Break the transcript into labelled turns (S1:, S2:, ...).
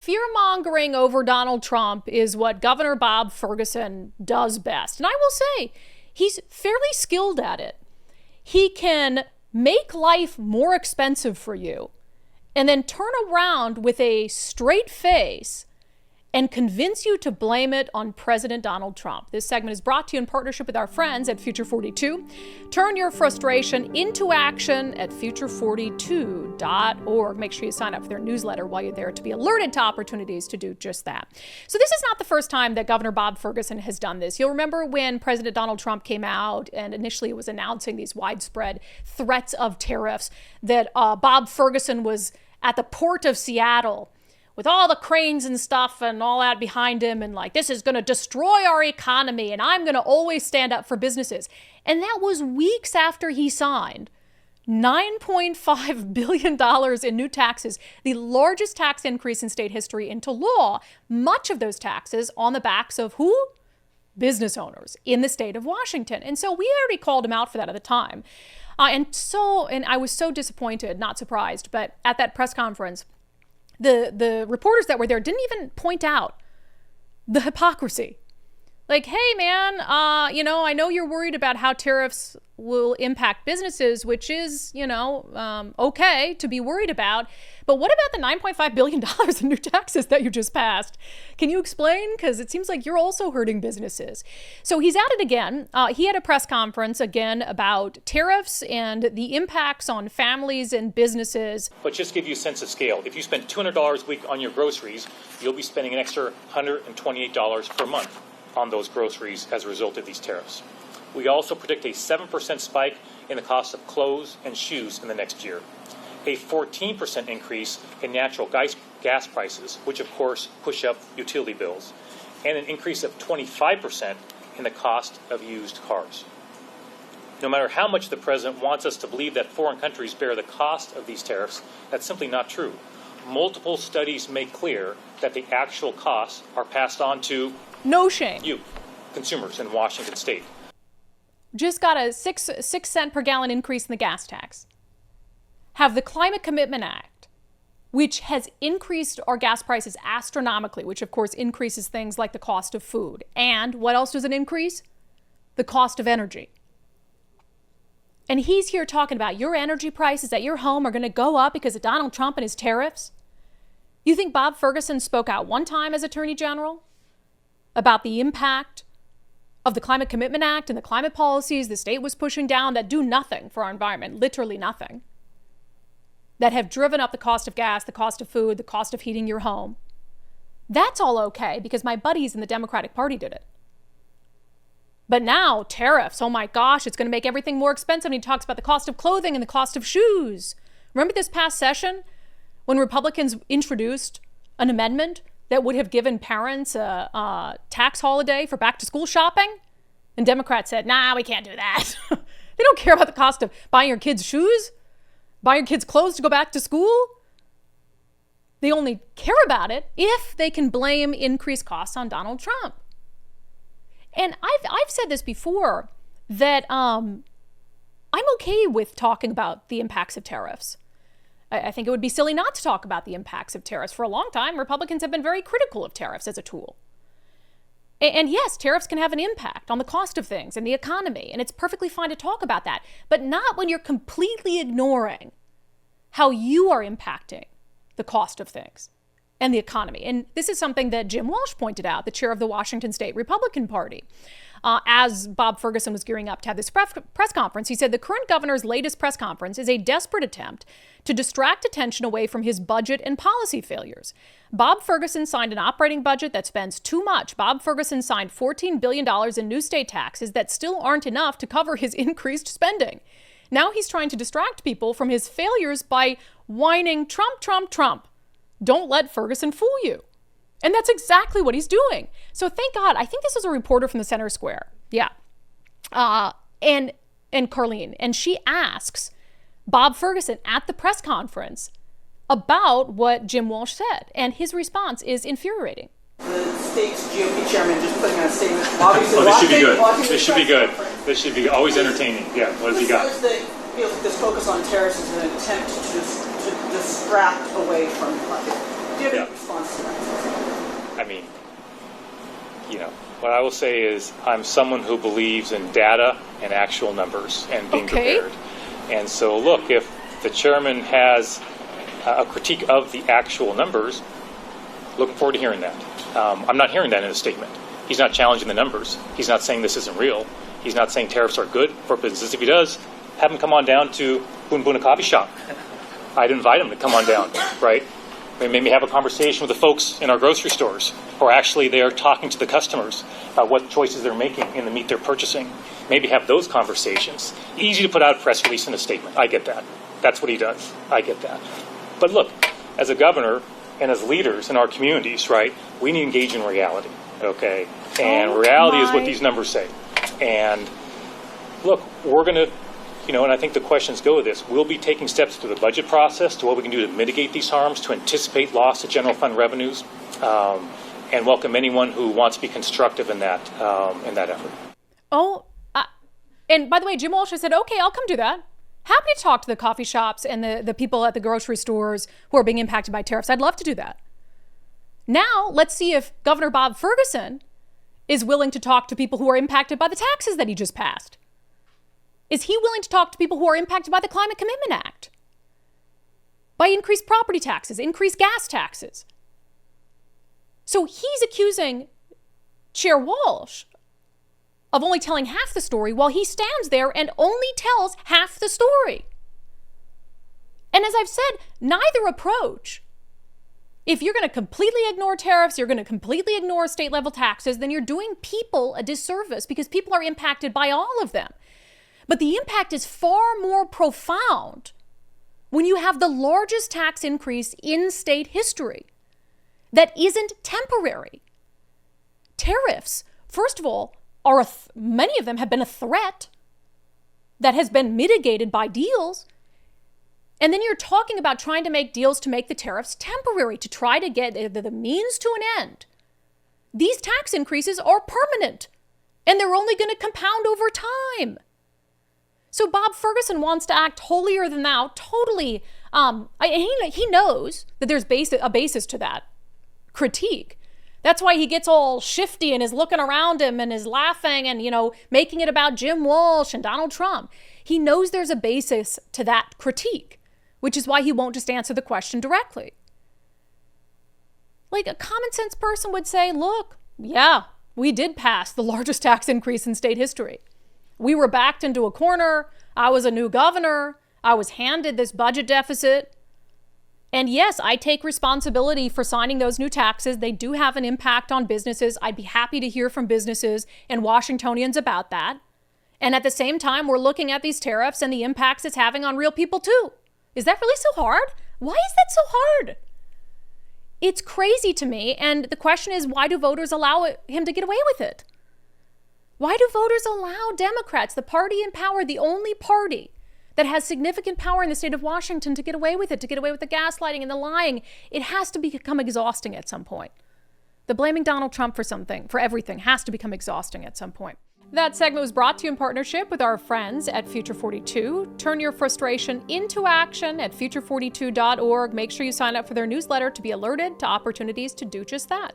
S1: Fear-mongering over Donald Trump is what Governor Bob Ferguson does best. And I will say, he's fairly skilled at it. He can make life more expensive for you and then turn around with a straight face and convince you to blame it on President Donald Trump. This segment is brought to you in partnership with our friends at Future 42. Turn your frustration into action at future42.org. Make sure you sign up for their newsletter while you're there to be alerted to opportunities to do just that. So this is not the first time that Governor Bob Ferguson has done this. You'll remember when President Donald Trump came out and initially was announcing these widespread threats of tariffs, that Bob Ferguson was at the port of Seattle with all the cranes and stuff and all that behind him, and like, this is going to destroy our economy, and I'm going to always stand up for businesses. And that was weeks after he signed $9.5 billion in new taxes, the largest tax increase in state history, into law, much of those taxes on the backs of who? Business owners in the state of Washington. And so we already called him out for that at the time. And I was so disappointed, not surprised, but at that press conference, the reporters that were there didn't even point out the hypocrisy. Like, hey, man, I know you're worried about how tariffs will impact businesses, which is, okay to be worried about. But what about the $9.5 billion in new taxes that you just passed? Can you explain? Because it seems like you're also hurting businesses. So he's at it again. He had a press conference again about tariffs and the impacts on families and businesses.
S2: But just to give you a sense of scale, if you spend $200 a week on your groceries, you'll be spending an extra $128 per month on those groceries as a result of these tariffs. We also predict a 7% spike in the cost of clothes and shoes in the next year, a 14% increase in natural gas prices, which of course push up utility bills, and an increase of 25% in the cost of used cars. No matter how much the president wants us to believe that foreign countries bear the cost of these tariffs, that's simply not true. Multiple studies make clear that the actual costs are passed on to
S1: no shame.
S2: You, consumers in Washington state.
S1: Just got a 6 cent per gallon increase in the gas tax. Have the Climate Commitment Act, which has increased our gas prices astronomically, which of course increases things like the cost of food. And what else does it increase? The cost of energy. And he's here talking about your energy prices at your home are going to go up because of Donald Trump and his tariffs. You think Bob Ferguson spoke out one time as Attorney General about the impact of the Climate Commitment Act and the climate policies the state was pushing down that do nothing for our environment, literally nothing, that have driven up the cost of gas, the cost of food, the cost of heating your home? That's all okay because my buddies in the Democratic Party did it. But now tariffs, oh my gosh, it's going to make everything more expensive. And he talks about the cost of clothing and the cost of shoes. Remember this past session when Republicans introduced an amendment that would have given parents a tax holiday for back-to-school shopping? And Democrats said, nah, we can't do that. They don't care about the cost of buying your kids shoes, buying your kids clothes to go back to school. They only care about it if they can blame increased costs on Donald Trump. And I've said this before, that I'm okay with talking about the impacts of tariffs. I think it would be silly not to talk about the impacts of tariffs. For a long time, Republicans have been very critical of tariffs as a tool. And yes, tariffs can have an impact on the cost of things and the economy, and it's perfectly fine to talk about that, but not when you're completely ignoring how you are impacting the cost of things and the economy. And this is something that Jim Walsh pointed out, the chair of the Washington State Republican Party. As Bob Ferguson was gearing up to have this press conference, he said the current governor's latest press conference is a desperate attempt to distract attention away from his budget and policy failures. Bob Ferguson signed an operating budget that spends too much. Bob Ferguson signed $14 billion in new state taxes that still aren't enough to cover his increased spending. Now he's trying to distract people from his failures by whining, Trump, Trump, Trump. Don't let Ferguson fool you. And that's exactly what he's doing. So thank God, I think this is a reporter from the Center Square. Yeah. And Carlene. And she asks Bob Ferguson at the press conference about what Jim Walsh said. And his response is infuriating.
S3: The state's GOP chairman just putting out a statement. Obviously,
S2: this should be good. This should be good. This should be always entertaining. Yeah, what has he got?
S3: Feels like this focus on tariffs is an attempt to distract away from the budget. Do you have
S2: Yeah.
S3: any response to that?
S2: I mean, what I will say is I'm someone who believes in data and actual numbers and being
S1: Okay.
S2: prepared. And so, look, if the chairman has a critique of the actual numbers, looking forward to hearing that. I'm not hearing that in his statement. He's not challenging the numbers. He's not saying this isn't real. He's not saying tariffs are good for business. If he does, have him come on down to Boon Boona Coffee Shop. I'd invite him to come on down, right? Maybe have a conversation with the folks in our grocery stores, or actually they're talking to the customers about what choices they're making in the meat they're purchasing. Maybe have those conversations. Easy to put out a press release and a statement. I get that. That's what he does. I get that. But look, as a governor and as leaders in our communities, right, we need to engage in reality, okay? And reality is what these numbers say. And look, we're going to, and I think the questions go with this. We'll be taking steps through the budget process to what we can do to mitigate these harms, to anticipate loss of general fund revenues, and welcome anyone who wants to be constructive in that effort.
S1: And by the way, Jim Walsh has said, okay, I'll come do that. Happy to talk to the coffee shops and the people at the grocery stores who are being impacted by tariffs. I'd love to do that. Now, let's see if Governor Bob Ferguson is willing to talk to people who are impacted by the taxes that he just passed. Is he willing to talk to people who are impacted by the Climate Commitment Act? By increased property taxes, increased gas taxes. So he's accusing Chair Walsh of only telling half the story while he stands there and only tells half the story. And as I've said, neither approach. If you're going to completely ignore tariffs, you're going to completely ignore state level taxes, then you're doing people a disservice because people are impacted by all of them. But the impact is far more profound when you have the largest tax increase in state history that isn't temporary. Tariffs, first of all, many of them have been a threat that has been mitigated by deals. And then you're talking about trying to make deals to make the tariffs temporary, to try to get the means to an end. These tax increases are permanent, and they're only going to compound over time. So Bob Ferguson wants to act holier than thou, totally. He knows that there's a basis to that critique. That's why he gets all shifty and is looking around him and is laughing and, making it about Jim Walsh and Donald Trump. He knows there's a basis to that critique, which is why he won't just answer the question directly. Like a common sense person would say, look, yeah, we did pass the largest tax increase in state history. We were backed into a corner. I was a new governor. I was handed this budget deficit. And yes, I take responsibility for signing those new taxes. They do have an impact on businesses. I'd be happy to hear from businesses and Washingtonians about that. And at the same time, we're looking at these tariffs and the impacts it's having on real people too. Is that really so hard? Why is that so hard? It's crazy to me. And the question is, why do voters allow him to get away with it? Why do voters allow Democrats, the party in power, the only party that has significant power in the state of Washington, to get away with it, to get away with the gaslighting and the lying? It has to become exhausting at some point. The blaming Donald Trump for everything, has to become exhausting at some point. That segment was brought to you in partnership with our friends at Future 42. Turn your frustration into action at future42.org. Make sure you sign up for their newsletter to be alerted to opportunities to do just that.